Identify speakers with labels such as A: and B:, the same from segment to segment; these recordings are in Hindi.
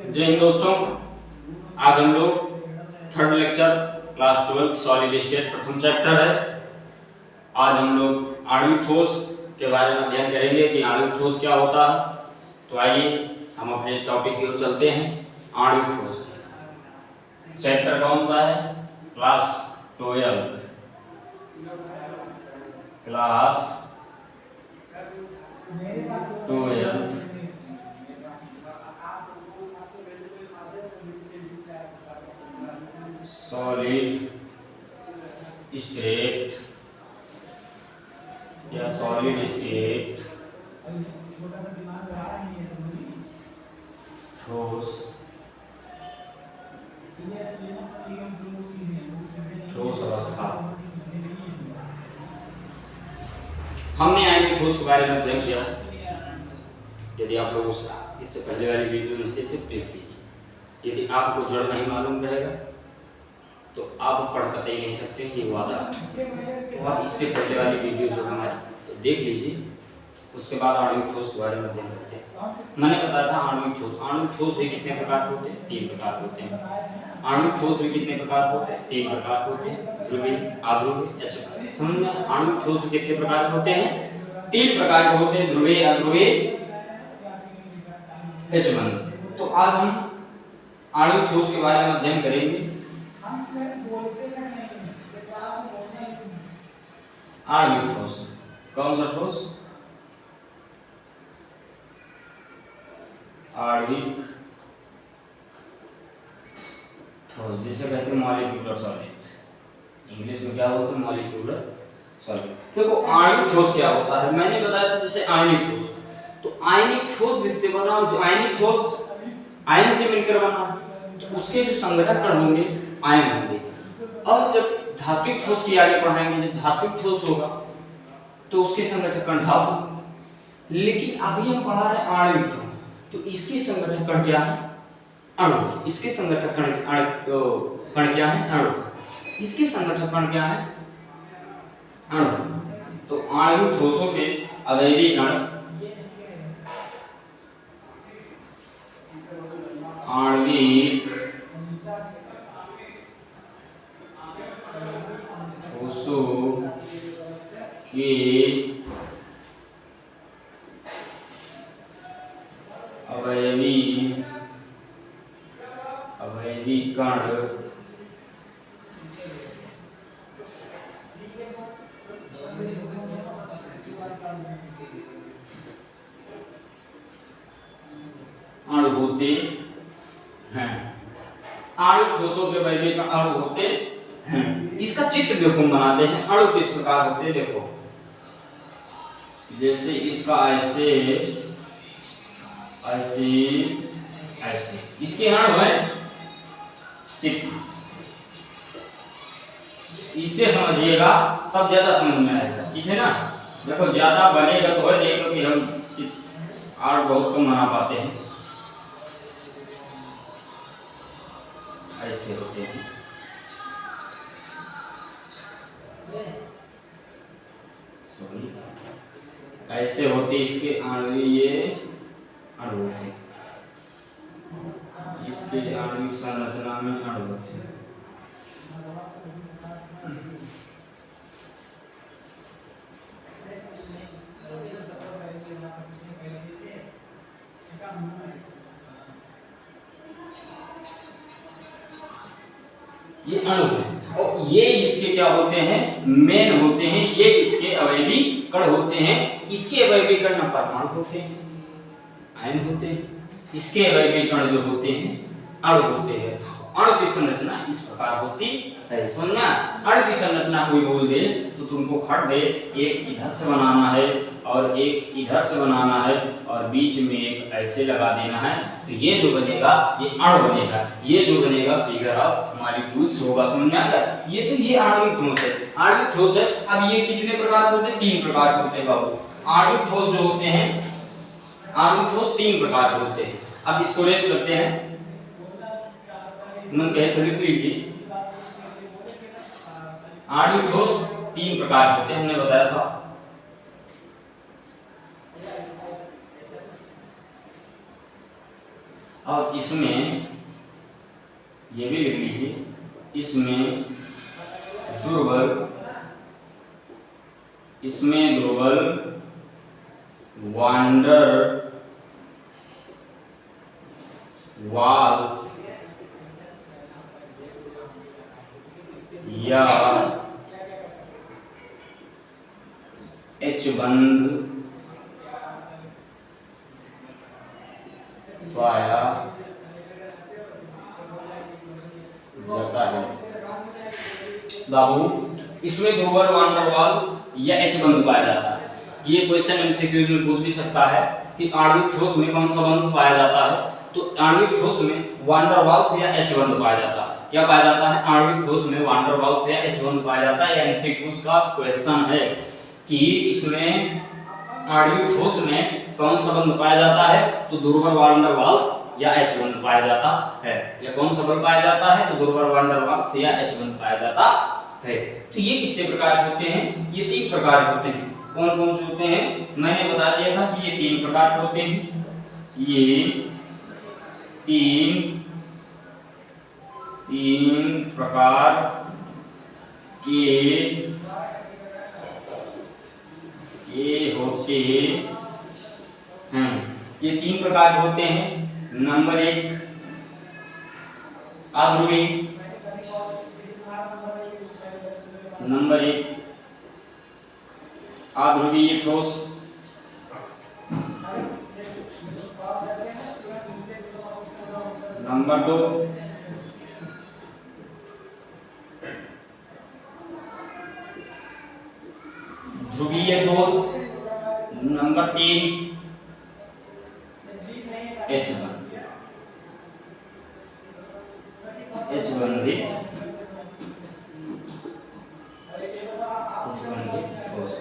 A: जय हिंद दोस्तों। आज हम लोग third lecture class 12 solid state प्रथम चैप्टर है। आज हम लोग आणविक ठोस के बारे में अध्ययन करेंगे कि आणविक ठोस क्या होता है। तो आइए हम अपने टॉपिक की ओर चलते हैं। आणविक ठोस चैप्टर कौन सा है? क्लास 12 सॉलिड स्टेट या सॉलिड स्टेट ठोस अवस्था। हमने आणविक ठोस के बारे में अध्ययन किया। यदि आप लोग इससे पहले वाली वीडियो नहीं देखे तो देख लीजिए। यदि आपको जड़ नहीं मालूम रहेगा तो आप पढ़ कर ही नहीं सकते, ये वादा। तो आप इससे पहले वाली वीडियो जो हमारी तो देख लीजिए, उसके बाद आणविक ठोस के बारे में अध्ययन करते हैं। मैंने बताया था आणविक ठोस भी कितने प्रकार के होते हैं? 3 प्रकार होते हैं। आणविक ठोस भी कितने प्रकार होते हैं? 3 प्रकार होते हैं, ध्रुवीय, अध्रुवीय, अचक्रीय। समझ में? आणविक ठोस भी कितने प्रकार होते हैं? 3 प्रकार के होते हैं, ध्रुवीय, अध्रुवीय, अचक्रीय। तो आज हम आणविक ठोस के बारे में अध्ययन करेंगे। आणविक ठोस कौन सा ठोस? आणविक ठोस जिसे कहते हैं मॉलिक्यूलर सॉलिड। इंग्लिश में क्या बोलते हैं? Molecular solid. देखो आणविक ठोस क्या होता है, मैंने बताया था जैसे आयनिक ठोस। तो आयनिक ठोस जिससे बना, जो आयनिक ठोस आयन से मिलकर बना, तो उसके जो संगठक कण होंगे आयन होंगे। और जब धात्विक ठोस की आगे पढ़ाएंगे, जब धात्विक ठोस होगा तो उसके संगठक कण धातु होंगे। लेकिन अभी हम पढ़ा रहे हैं आणविक ठोस, तो इसके संगठक कण क्या है? अणु। इसके संगठक कण क्या है? अणु। इसके संगठक कण क्या है? अणु। तो आणविक ठोसों के अवयवी कण आणविक ठोसों के अवयवी कण अणु होते हैं। आणविक ठोसों के अवयवी कण अणु होते हैं। इसका चित्र देखो हम बनाते हैं। अणु किस प्रकार होते हैं देखो, जैसे इसका ऐसे ऐसे ऐसे, इसके अणु है चित्र। इससे समझिएगा तब ज्यादा समझ में आएगा, ठीक है ना? देखो ज्यादा बनेगा तो है, देखो कि हम चित्र आर्ट बहुत कम बना पाते हैं। ऐसे होते हैं, ऐसे होते इसके आणविक, ये अणु होते हैं। इसके आणविक संरचना में अणु होते हैं। ये अणु है और ये इसके क्या होते हैं? मेन होते हैं। ये इसके अवयवी कण होते हैं। इसके अवयवी कण न परमाणु होते हैं, आयन होते हैं। इसके अवयवी कण जो होते हैं अणु होते हैं। अणु की संरचना इस प्रकार होती है। समझना? अणु की संरचना कोई बोल दे तो तुमको खट दे, एक इधर से बनाना है और एक इधर से बनाना है और बीच में एक ऐसे लगा देना है, तो ये जो बनेगा ये अणु बनेगा। ये जो बनेगा फिगर ऑफ मॉलिक्यूल्स होगा। समझ में आ गया? ये तो ये आणविक ठोस है। आणविक ठोस है। अब ये कितने प्रकार के होते हैं? 3 प्रकार के होते हैं बाबू। आणविक ठोस जो होते हैं, आणविक ठोस 3 प्रकार के होते हैं। अब इसको रेस करते हैं। मन कहे तो लिख लीजिए। आणविक ठोस 3 प्रकार होते हैं, हमने बताया था। और इसमें ये भी लिख लीजिए, इसमें दुर्बल वांडर वाल्स या एचबंद पाया जाता है। बाबू, इसमें दुर्बल वांडर वाल्स या एचबंद पाया जाता है। ये क्वेश्चन एमसीक्यूज में पूछ भी सकता है कि आणविक ठोस में कौन सा बंध पाया जाता है। तो आणविक ठोस में वांडर वाल्स या एचबंद पाया जाता है। क्या पाया जाता है? आणविक ठोस में वांडर वाल्स या एचबंद पाया जाता है। एमसीक्यूज का क्वेश्चन है कि इसमें आणविक ठोस में कौन सा बंध पाया जाता है? तो दुर्बल वांडर वाल्स या एचबंद पाया जाता है। या कौन सा बल पाया जाता है? तो दुर्बल वांडर वाल्स या एचबंद पाया जाता है। तो ये कितने प्रकार के होते हैं? ये 3 प्रकार के होते हैं। कौन कौन से होते हैं? मैंने बता दिया था कि ये 3 प्रकार के होते हैं। ये तीन प्रकार के होते हैं। ये 3 प्रकार के होते हैं। नंबर 1 अध्रुवी, नंबर 1 अध्रुवीय ठोस, नंबर 2 ध्रुवीय ठोस, नंबर 3 एचबंधित ठोस।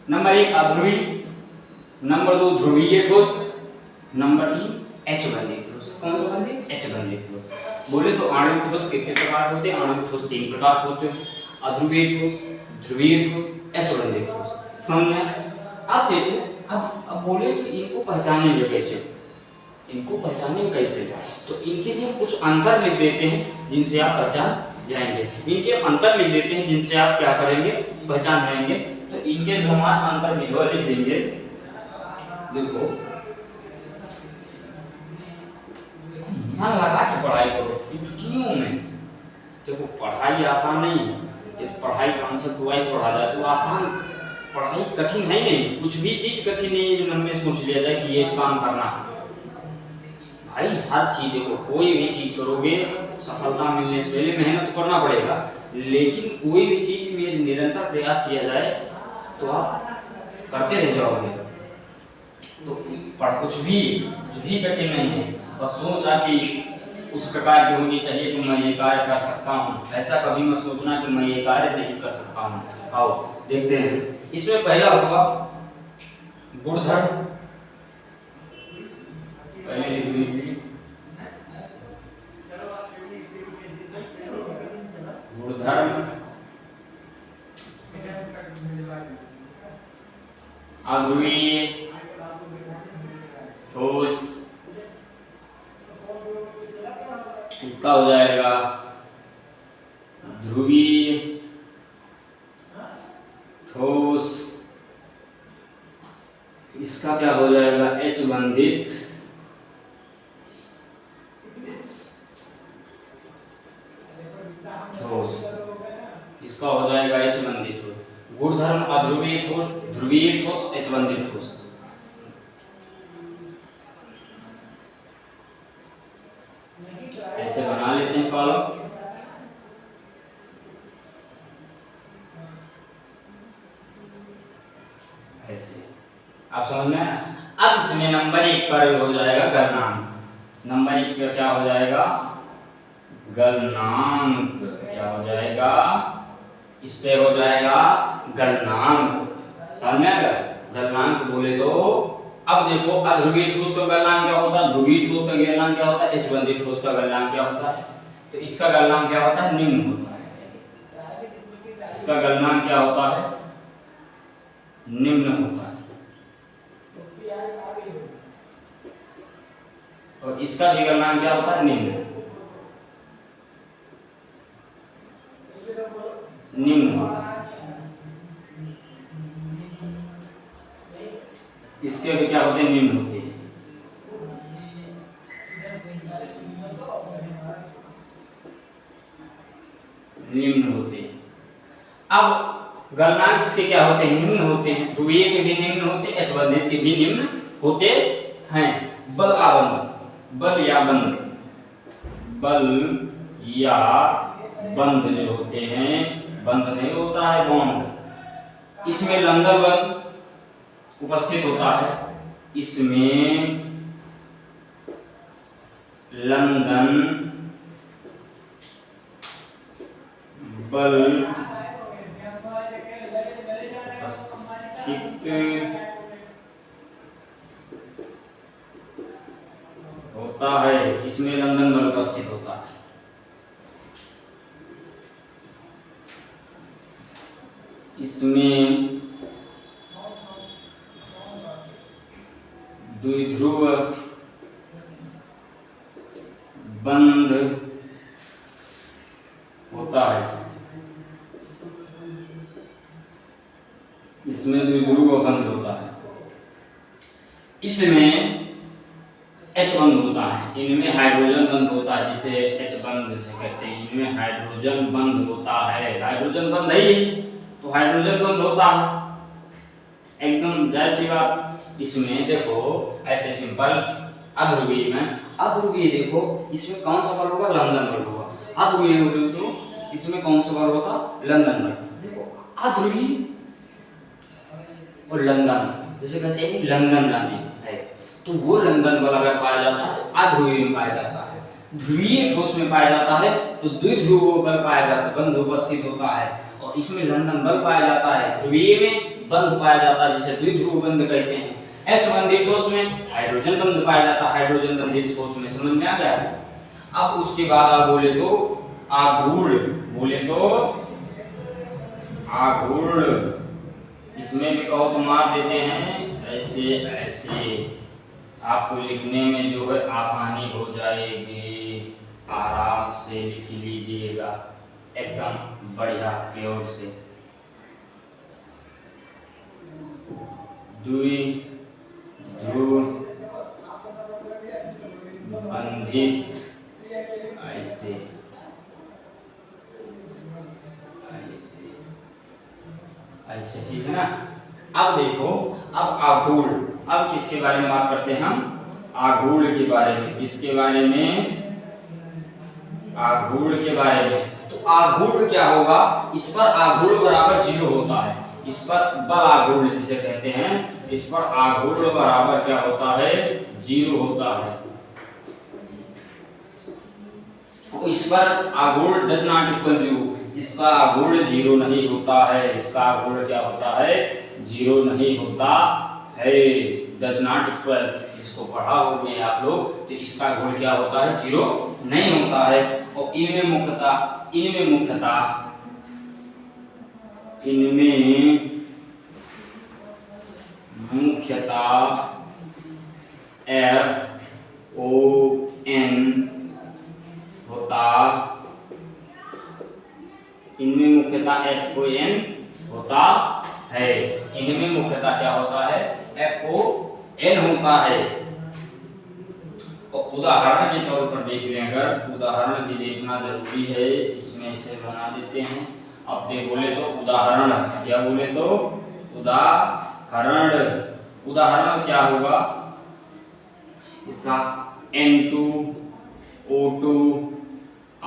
A: नंबर 1 अध्रुवी, नंबर 2 ध्रुवीय ठोस, नंबर 3 एचबंधित ठोस। कौन सा बंधित? एचबंधित ठोस। बोले तो आणविक ठोस कितने प्रकार होते हैं? आणविक ठोस 3 प्रकार के होते हैं। अध्रुवीय ठोस, ध्रुवीय ठोस, एचबंधित ठोस। समझ? अब देखो, अब बोले तो इनको पहचानेंगे कैसे? इनको पहचानेंगे कैसे? तो इनके लिए कुछ अंतर लिख देते हैं जिनसे आप पहचान जाएंगे। इनके अंतर लिख देते हैं जिनसे आप क्या करेंगे? पहचान जाएंगे। तो इनके जो हमारे अंतर लिख देंगे, देखो मन लगा के पढ़ाई करो, चुटकियों में। देखो पढ़ाई आसान नहीं है। ये पढ़ाई कॉन्सेप्ट वाइज पढ़ा जाए तो आसान, पढ़ाई कठिन है नहीं। कुछ भी चीज कठिन नहीं है जो मन में सोच लिया जाए कि ये काम करना है। भाई हर चीज, देखो कोई भी चीज करोगे सफलता मिलने से पहले मेहनत करना पड़ेगा, लेकिन कोई भी चीज में निरंतर प्रयास किया जाए तो आप करते रह जाओगे। तो कुछ भी कठिन नहीं है। बस सोचा कि उस प्रकार की होनी चाहिए कि मैं ये कार्य कर सकता हूँ। ऐसा कभी मत सोचना कि मैं ये कार्य नहीं कर सकता हूँ। आओ देखते हैं। इसमें पहला होगा गुणधर्म। पहले लिख लीजिए गुणधर्म। अध्रुवीय ठोस, इसका हो जाएगा ध्रुवीय ठोस, इसका क्या हो जाएगा? एचबंधित ठोस, इसका हो जाएगा एचबंधित ठोस। गुणधर्म अध्रुवीय ठोस, ध्रुवीय ठोस, एचबंधित ठोस। ऐसे बना लेते हैं कॉलम। ऐसे आप समझ में? अब इसमें नंबर 1 पर हो जाएगा गलनांक। नंबर 1 पे क्या हो जाएगा? गलनांक। क्या हो जाएगा? इस पे हो जाएगा गलनांक। समझ में आएगा? गलनांक बोले तो अब देखो अध्रुवीय ठोस का गलनांक क्या होता है? ध्रुवीय ठोस का गलनांक क्या होता है? एचबंधित ठोस का गलनांक क्या होता है? तो इसका गलनांक क्या होता है? निम्न होता है। इसका गलनांक क्या होता है? निम्न होता है। और इसका भी गलनांक क्या होता है? निम्न। निम्न होता है। इसके भी क्या होते हैं? निम्न होते हैं। निम्न होते हैं। अब गलनांक इसके क्या होते हैं? निम्न होते हैं। ध्रुवीय के भी निम्न होते हैं, अचबंधित के भी निम्न होते हैं। बल आबंध, बल या बंध, बल या बंध जो होते हैं, बंध नहीं होता है बॉन्ड, इसमें लंदन बल उपस्थित होता है। इसमें लंदन बल उपस्थित होता है। इसमें लंदन बल उपस्थित होता है। इसमें द्विध्रुव बंध होता है। इसमें द्विध्रुव बंध होता है। इसमें H बंध होता है। इनमें हाइड्रोजन बंध होता है, जिसे H बंध से कहते हैं। इनमें हाइड्रोजन बंध होता है। हाइड्रोजन बंध है ही, तो हाइड्रोजन बंध होता है, एकदम जाहिर सी बात। इसमें देखो ऐसे सिंपल अध्रुवीय में, अध्रुवीय देखो इसमें कौन सा बल होगा? लंदन बल होगा। अध्रुवीय बोले तो इसमें कौन सा बल होता? लंदन बल। देखो अध्रुवीय और लंदन, जैसे कहते हैं लंदन जाने है, तो वो लंदन बल अगर पाया जाता है तो अध्रुवीय में पाया जाता है। ध्रुवीय ठोस में पाया जाता है तो द्विध्रुव बल पाया जाता है, बंध उपस्थित होता है। और इसमें लंदन बल पाया जाता है। ध्रुवीय में बंध पाया जाता है, जिसे द्विध्रुव बंध कहते हैं। H बंधित ठोस में हाइड्रोजन बंध पाया जाता है। हाइड्रोजन बंधित ठोस में, समझ में आ गया? अब उसके बाद आप बोले तो आघूर्ण, बोले तो आघूर्ण, इसमें भी कहो तो मार देते हैं ऐसे ऐसे। आपको लिखने में जो है आसानी हो जाएगी, आराम से लिख लीजिएगा, एकदम बढ़िया प्योर से। द्विध्रुव बंधित ऐसे ऐसे, ठीक है ना? अब देखो, अब आघूर्ण, अब किसके बारे में बात करते हैं हम? आघूर्ण के बारे में। किसके बारे में? आघूर्ण के बारे में। तो आघूर्ण क्या होगा? इस पर आघूर्ण बराबर 0 होता है। इस पर बल आघूर्ण जिसे कहते हैं, इस पर आघूर्ण बराबर क्या होता है? 0 होता है। तो इस पर आघूर्ण डज नॉट इक्वल 0, इसका आघूर्ण 0 नहीं होता है। इसका आघूर्ण क्या होता है? 0 नहीं होता है, डज नॉट इक्वल। इसको पढ़ा होंगे आप लोग, तो इसका आघूर्ण क्या होता है? 0 नहीं होता है। और इनमें मुख्यतः FON होता है। इनमें मुख्यतः क्या होता है? FON होता है। और उदाहरण के तौर पर देख लें, अगर उदाहरण भी देखना जरूरी है, इसमें इसे बना देते हैं। अब दे बोले तो उदाहरण, क्या बोले तो उदाहरण। उदाहरण क्या होगा इसका? N2 O2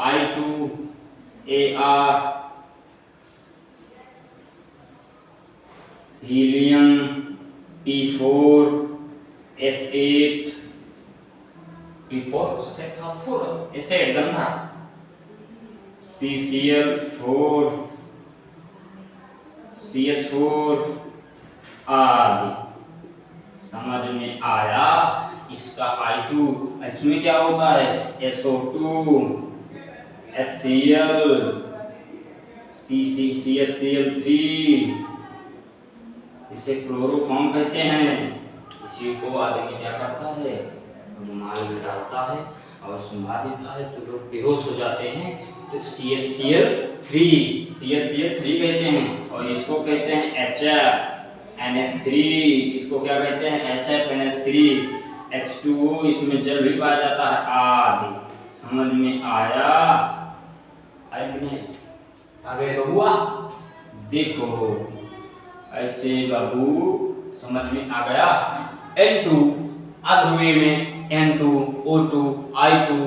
A: I2 AR, helium P4 S8 P4 S8 गंधा, CCl4 CH4 आदि। समझ में आया? इसका I2, इसमें क्या होता है? SO2 HCl CHCl3, इसे क्लोरोफॉर्म कहते हैं। इसी को आदमी क्या करता है? रुमाल में डालता है और सुंघा देता है तो लोग बेहोश हो जाते हैं। तो CHCl3 कहते हैं और इसको कहते हैं HFNS3, इसको क्या कहते हैं HFNS3। H2O इसमें जल भी पाया जाता है आदि। समझ में आया? आगे बबुआ देखो ऐसे बाबू समझ में आ गया। N2 अध्रुवीय में N2O2 I2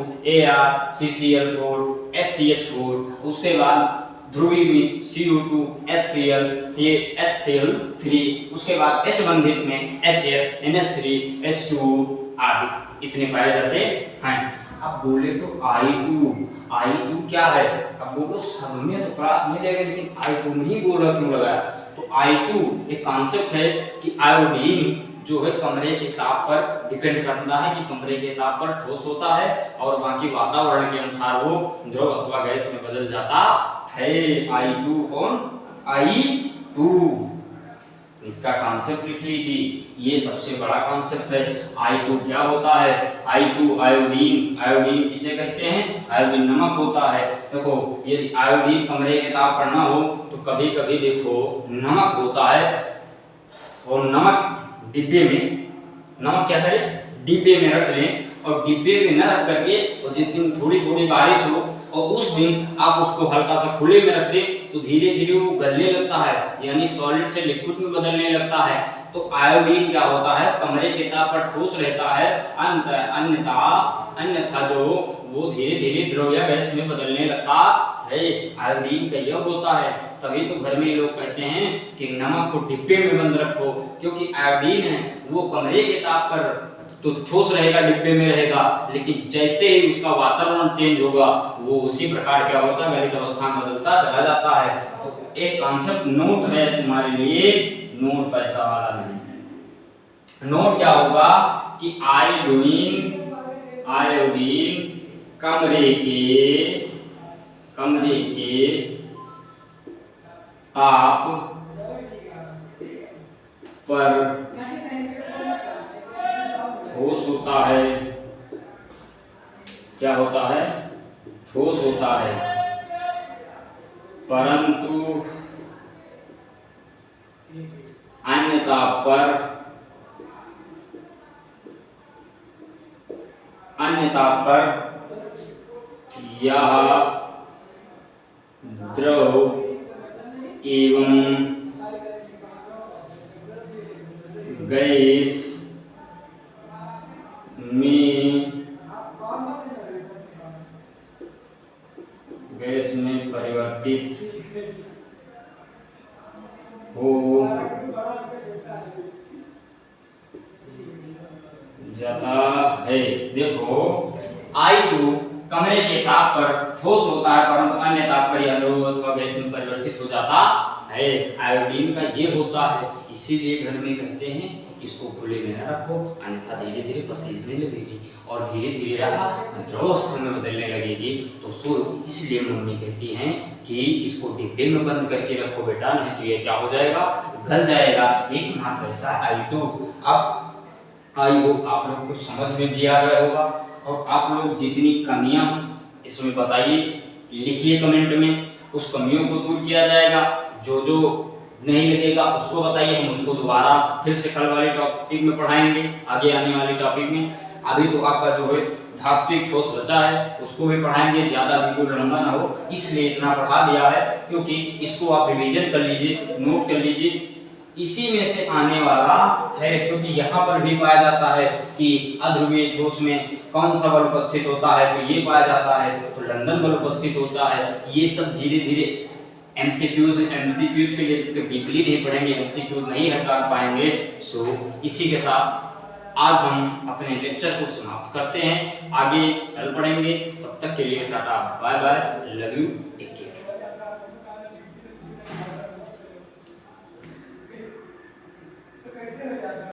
A: Ar CCl4 SCH4, उसके बाद ध्रुवीय में CO2 HCl HCl3, उसके बाद H बंधित में HF NS3 H2O आदि इतने पाए जाते हैं। अब बोले तो I2 क्या है? अब बोलो सब में तो क्लास नहीं लेगा लेकिन I2 में ही बोला क्यों लगाया? तो I2 एक कॉन्सेप्ट है कि आयोडीन जो है कमरे के ताप पर डिपेंड करता है कि कमरे के ताप पर ठोस होता है और बाकी वातावरण के अनुसार वो द्रव अथवा गैस में बदल जाता है। I2 इसका कॉन्सेप्ट लिख लीजिए, ये सबसे बड़ा कॉन्सेप्ट है। I2 क्या होता है? I2 आयोडीन किसे कहते हैं? आयोडीन नमक होता है। देखो यदि आयोडीन कमरे के ताप पर ना हो तो कभी कभी देखो नमक होता है और नमक डिब्बे में, नमक क्या करें डिब्बे में रख लें और डिब्बे में न रख करके और जिस दिन थोड़ी थोड़ी बारिश हो और उस दिन आप उसको हल्का सा खुले में रख दें तो धीरे धीरे वो गलने लगता है, यानी सॉलिड से लिक्विड में बदलने लगता है। तो आयोडीन क्या होता है? कमरे के ताप पर ठोस रहता है, अन्यथा जो वो धीरे धीरे द्रव या गैस में बदलने लगता है। आयोडीन का यह होता है। तभी तो घर में लोग कहते हैं कि नमक को डिब्बे में बंद रखो, क्योंकि आयोडीन है वो कमरे के ताप पर तो ठोस रहेगा, डिब्बे में रहेगा, लेकिन जैसे ही उसका वातावरण चेंज होगा वो उसी प्रकार क्या होता है गलित अवस्था में बदलता चला जाता है। तो एक कॉन्सेप्ट नोट है तुम्हारे लिए, नोट पैसा वाला नहीं है। नोट क्या होगा कि आयोडीन कमरे के ताप पर ठोस होता है। क्या होता है? ठोस होता है, परंतु अन्य ताप पर यह द्रव एवं गैस में परिवर्तित हो जाता है। देखो I2 कमरे के ताप पर ठोस होता है परंतु अन्य ताप पर यह द्रव अथवा गैस में परिवर्तित हो जाता है। आयोडीन का ये होता है, इसीलिए घर में कहते हैं कि इसको खुले में न रखो, अन्यथा धीरे धीरे पसीजने लगेगी और धीरे धीरे द्रव अवस्था में बदलने लगेगी। तो इसलिए मम्मी कहती हैं कि इसको डिब्बे में बंद करके रखो बेटा, नहीं तो ये क्या हो जाएगा? गल जाएगा। एकमात्र ऐसा I2। अब आई होप आप लोग को समझ में भी आ गया होगा और आप लोग जितनी कमियां इसमें बताइए, लिखिए कमेंट में, उस कमियों को दूर किया जाएगा। जो नहीं लगेगा उसको बताइए, हम उसको दोबारा फिर से कल वाले टॉपिक में पढ़ाएंगे, आगे आने वाले टॉपिक में। अभी तो आपका जो है धात्विक ठोस बचा है उसको भी पढ़ाएंगे, ज्यादा वीडियो लंबा ना हो इसलिए इतना पढ़ा दिया है, क्योंकि इसको आप रिवीजन कर लीजिए, नोट कर लीजिए, इसी में से आने वाला है। क्योंकि यहाँ पर भी पाया जाता है कि अध्रुवीय ठोस में कौन सा बल उपस्थित होता है, तो ये पाया जाता है, तो लंदन बल उपस्थित होता है। ये सब धीरे धीरे एमसीक्यूज के लिए तो डीपली नहीं पढ़ेंगे, एमसीक्यूज नहीं हल कर पाएंगे। सो इसी के साथ आज हम अपने लेक्चर को समाप्त करते हैं, आगे कल पढ़ेंगे। तब तक के लिए tata bye bye, love you.